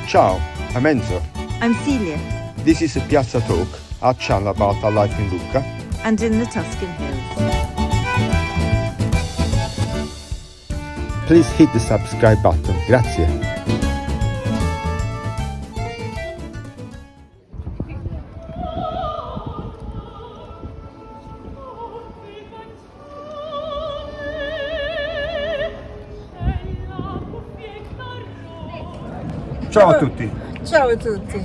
Ciao, I'm Enzo. I'm Celia. This is a Piazza Talk, our channel about our life in Lucca And in the Tuscan Hills. Please hit the subscribe button. Grazie. Ciao a tutti. Ciao a tutti.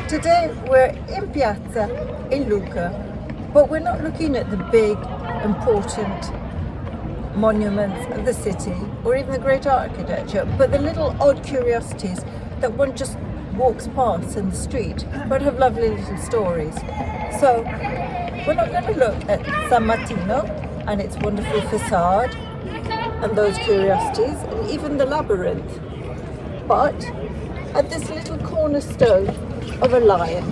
Today we're in Piazza in Lucca, but we're not looking at the big, important monuments of the city or even the great architecture, but the little odd curiosities that one just walks past in the street, but have lovely little stories. So we're not going to look at San Martino and its wonderful facade and those curiosities and even the labyrinth, but at this little cornerstone of a lion.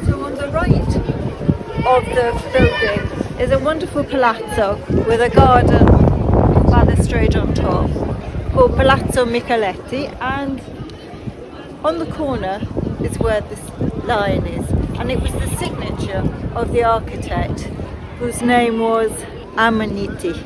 So on the right of the building is a wonderful palazzo with a garden balustrade on top called Palazzo Micheletti, and on the corner is where this lion is, and it was the signature of the architect whose name was Amaniti.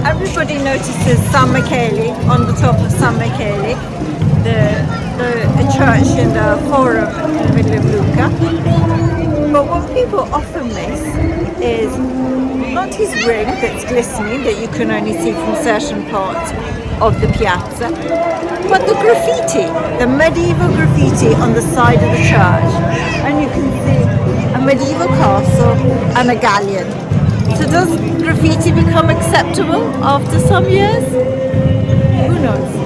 Everybody notices San Michele on the top of San Michele, the church in the forum in the middle of Lucca. But what people often miss is not his ring that's glistening that you can only see from certain parts of the piazza, but the graffiti, the medieval graffiti on the side of the church. And you can see a medieval castle and a galleon. So does graffiti become acceptable after some years? Who knows?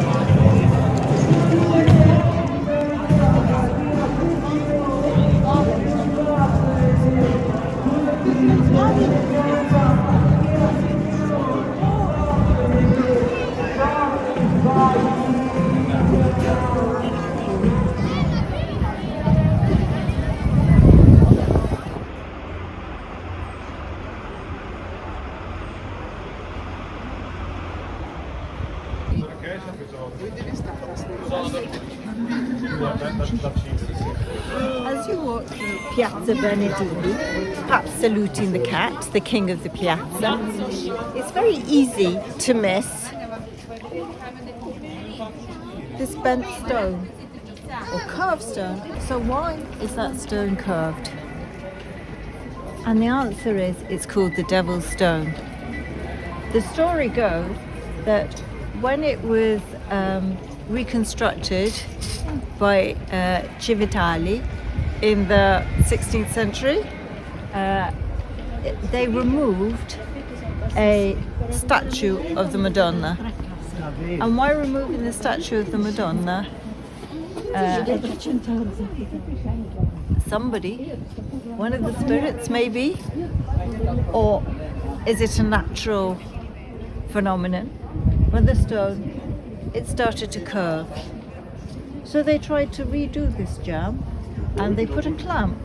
As you walk through Piazza Bernardini, perhaps saluting the cat, the king of the piazza, it's very easy to miss this bent stone or curved stone. So why is that stone curved? And the answer is it's called the Devil's Stone. The story goes that when it was reconstructed by Civitali in the 16th century, they removed a statue of the Madonna. And why removing the statue of the Madonna? Somebody, one of the spirits maybe, or is it a natural phenomenon? When the stone, it started to curve. So they tried to redo this jam and they put a clamp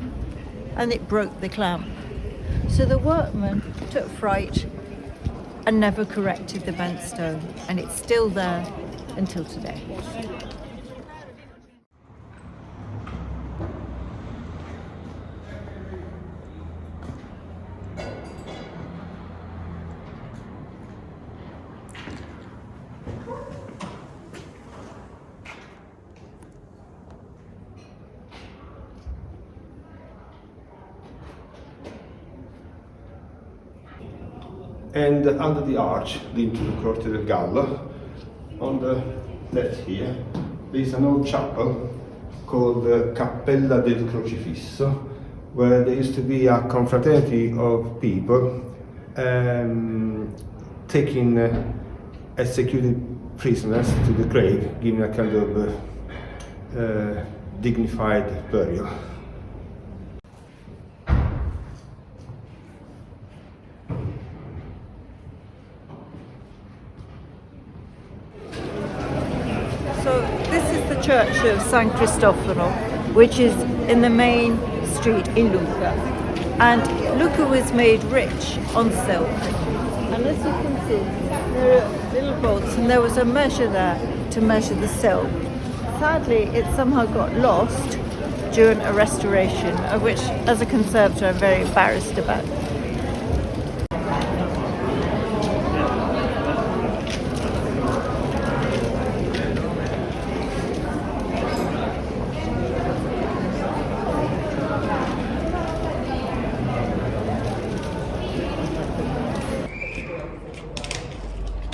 and it broke the clamp. So the workmen took fright and never corrected the bent stone, and it's still there until today. And under the arch, linked to the Corte del Gallo, on the left here, there is an old chapel called the Cappella del Crocifisso, where there used to be a confraternity of people taking executed prisoners to the grave, giving a kind of dignified burial. So this is the church of San Cristoforo, which is in the main street in Lucca. And Lucca was made rich on silk. And as you can see, there are little bolts, and there was a measure there to measure the silk. Sadly, it somehow got lost during a restoration, of which, as a conservator, I'm very embarrassed about.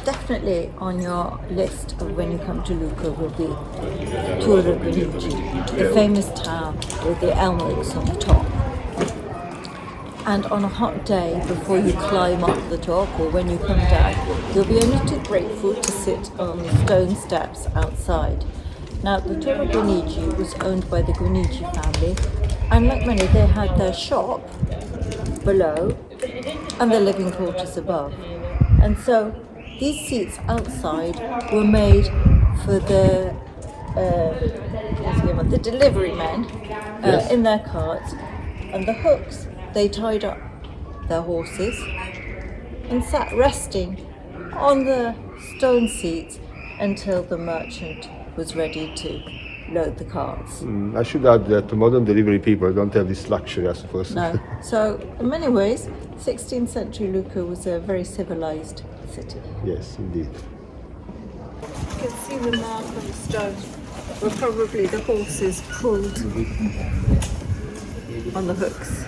Definitely on your list of when you come to Lucca will be Tora Bonito, the famous tower with the elms on the top. And on a hot day, before you climb up the top or when you come down, you'll be only too grateful to sit on the stone steps outside. Now, the Tora Bonito was owned by the Guinigi family, and like many, they had their shop below and their living quarters above. And so these seats outside were made for the delivery men Yes. in their carts, and the hooks, they tied up their horses and sat resting on the stone seats until the merchant was ready to load the carts. I should add that modern delivery people don't have this luxury, I suppose. No. So in many ways, 16th century Lucca was a very civilized city. Yes, indeed. You can see the mark on the stone where probably the horses pulled on the hooks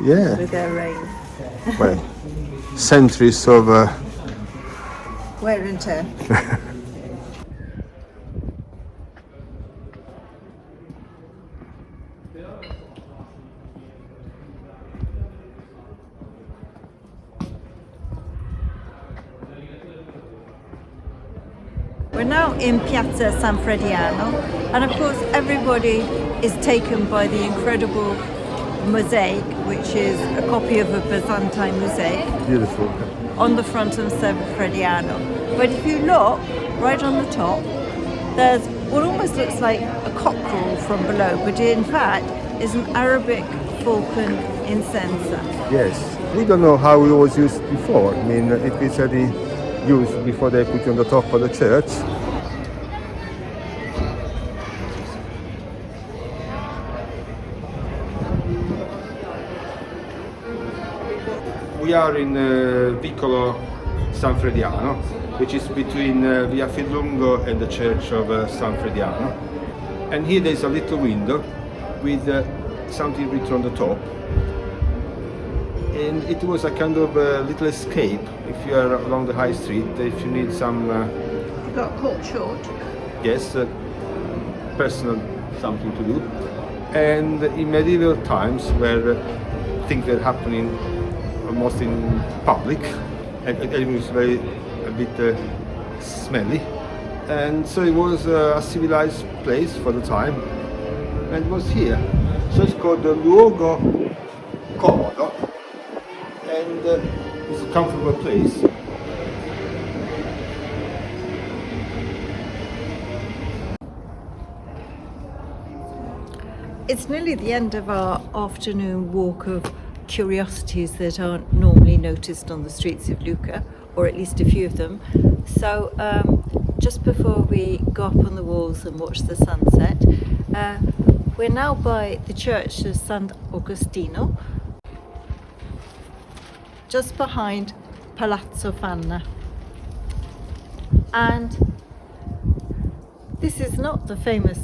Yeah. with their rein. Well, centuries of Wear and tear. We're now in Piazza Sanfrediano, and of course everybody is taken by the incredible mosaic, which is a copy of a Byzantine mosaic beautiful. on the front of Sanfrediano. But if you look right on the top, there's what almost looks like a cockerel from below, but in fact is an Arabic falcon incenser. Yes. We don't know how it was used before. I mean, if it's already used before they put it on the top of the church. We are in Piccolo San Francisco, which is between Via Filungo and the church of San Frediano. And here there's a little window with something written on the top. And it was a kind of little escape if you are along the high street, if you need some, You got caught short. yes, personal something to do. And in medieval times where things were happening almost in public, and it was a bit smelly. And so it was a civilized place for the time, and it was here. So it's called the Luogo Comodo, and it's a comfortable place. It's nearly the end of our afternoon walk of curiosities that aren't normally noticed on the streets of Lucca, or at least a few of them. So just before we go up on the walls and watch the sunset, we're now by the church of San Augustine, just behind Palazzo Micheletti. And this is not the famous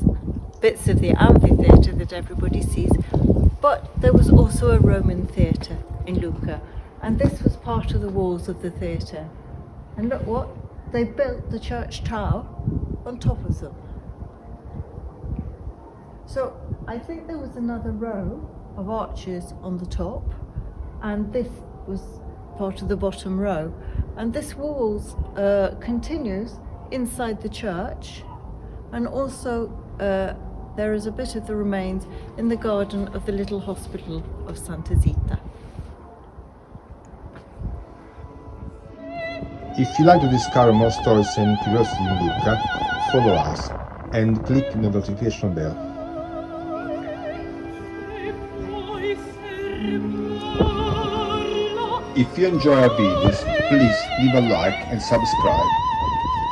bits of the amphitheatre that everybody sees, but there was also a Roman theatre in Lucca, And this was part of the walls of the theatre. And look what, they built the church tower on top of them. So I think there was another row of arches on the top, and this was part of the bottom row. And this walls continues inside the church, and also there is a bit of the remains in the garden of the little hospital of Santa Zita. If you like to discover more stories and curiosities in Lucca, follow us and click the notification bell. If you enjoy our videos, please leave a like and subscribe.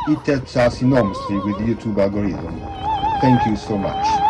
It helps us enormously with the YouTube algorithm. Thank you so much.